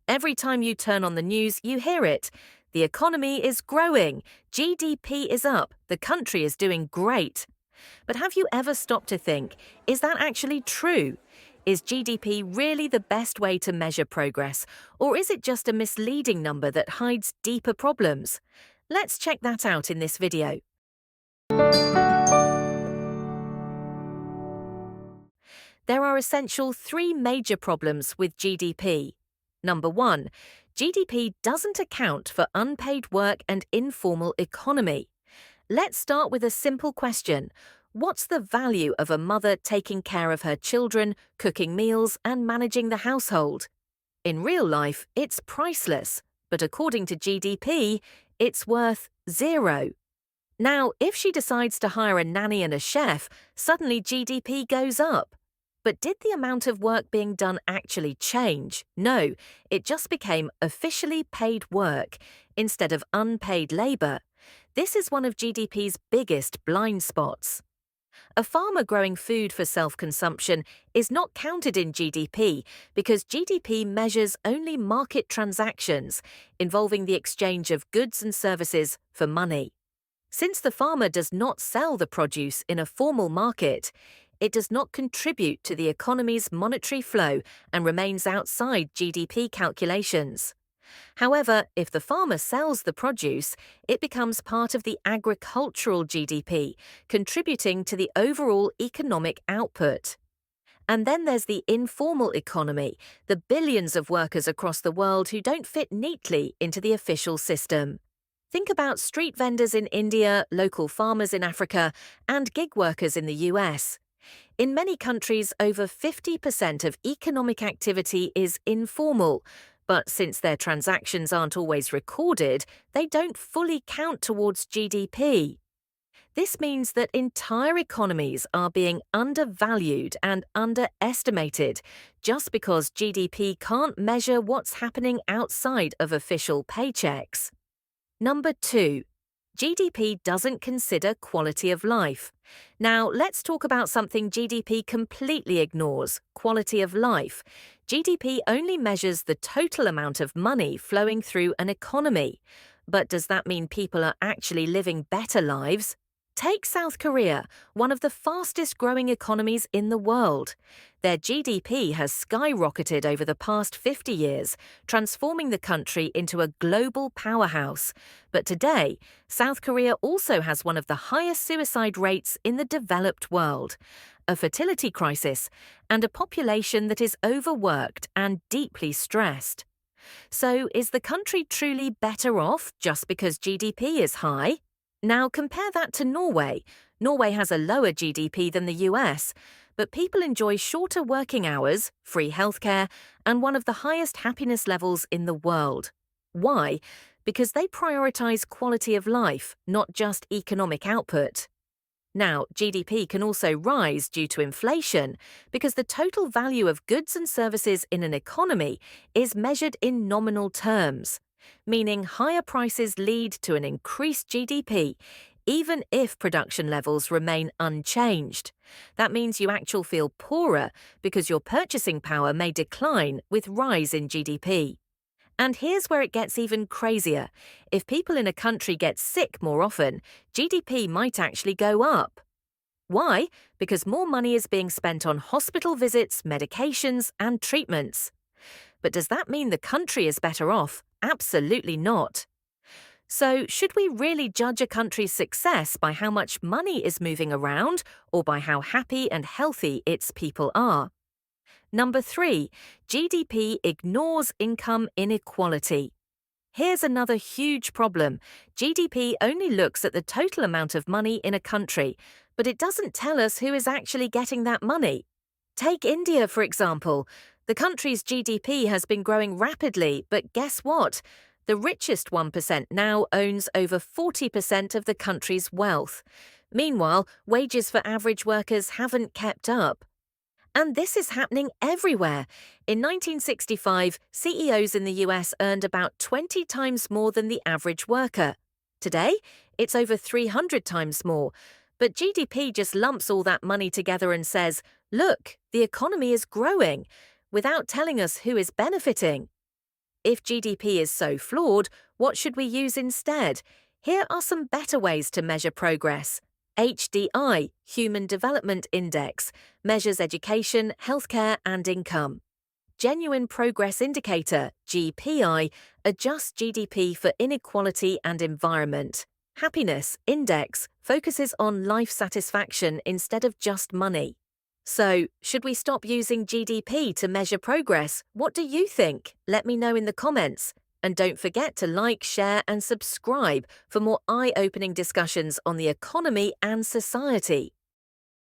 Every time you turn on the news, you hear it. The economy is growing, GDP is up, the country is doing great. But have you ever stopped to think, is that actually true? Is GDP really the best way to measure progress, or is it just a misleading number that hides deeper problems? Let's check that out in this video. There are essential three major problems with GDP. Number one, GDP doesn't account for unpaid work and informal economy. Let's start with a simple question. What's the value of a mother taking care of her children, cooking meals, and managing the household? In real life, it's priceless, but according to GDP, it's worth zero. Now, if she decides to hire a nanny and a chef, suddenly GDP goes up. But did the amount of work being done actually change? No, it just became officially paid work instead of unpaid labour. This is one of GDP's biggest blind spots. A farmer growing food for self-consumption is not counted in GDP because GDP measures only market transactions involving the exchange of goods and services for money. Since the farmer does not sell the produce in a formal market, it does not contribute to the economy's monetary flow and remains outside GDP calculations. However, if the farmer sells the produce, it becomes part of the agricultural GDP, contributing to the overall economic output. And then there's the informal economy, the billions of workers across the world who don't fit neatly into the official system. Think about street vendors in India, local farmers in Africa, and gig workers in the US. In many countries, over 50% of economic activity is informal, but since their transactions aren't always recorded, they don't fully count towards GDP. This means that entire economies are being undervalued and underestimated just because GDP can't measure what's happening outside of official paychecks. Number two, GDP doesn't consider quality of life. Now, let's talk about something GDP completely ignores: quality of life. GDP only measures the total amount of money flowing through an economy. But does that mean people are actually living better lives? Take South Korea, one of the fastest growing economies in the world. Their GDP has skyrocketed over the past 50 years, transforming the country into a global powerhouse. But today, South Korea also has one of the highest suicide rates in the developed world, a fertility crisis, and a population that is overworked and deeply stressed. So, is the country truly better off just because GDP is high? Now compare that to Norway. Norway has a lower GDP than the US, but people enjoy shorter working hours, free healthcare, and one of the highest happiness levels in the world. Why? Because they prioritize quality of life, not just economic output. Now, GDP can also rise due to inflation because the total value of goods and services in an economy is measured in nominal terms, meaning higher prices lead to an increased GDP, even if production levels remain unchanged. That means you actually feel poorer because your purchasing power may decline with rise in GDP. And here's where it gets even crazier. If people in a country get sick more often, GDP might actually go up. Why? Because more money is being spent on hospital visits, medications, and treatments. But does that mean the country is better off? Absolutely not. So, should we really judge a country's success by how much money is moving around or by how happy and healthy its people are? Number three, GDP ignores income inequality. Here's another huge problem. GDP only looks at the total amount of money in a country, but it doesn't tell us who is actually getting that money. Take India, for example. The country's GDP has been growing rapidly, but guess what? The richest 1% now owns over 40% of the country's wealth. Meanwhile, wages for average workers haven't kept up. And this is happening everywhere. In 1965, CEOs in the US earned about 20 times more than the average worker. Today, it's over 300 times more. But GDP just lumps all that money together and says, look, the economy is growing, without telling us who is benefiting. If GDP is so flawed, what should we use instead? Here are some better ways to measure progress. HDI, Human Development Index, measures education, healthcare, and income. Genuine Progress Indicator, GPI, adjusts GDP for inequality and environment. Happiness Index focuses on life satisfaction instead of just money. So, should we stop using GDP to measure progress? What do you think? Let me know in the comments. And don't forget to like, share, and subscribe for more eye-opening discussions on the economy and society.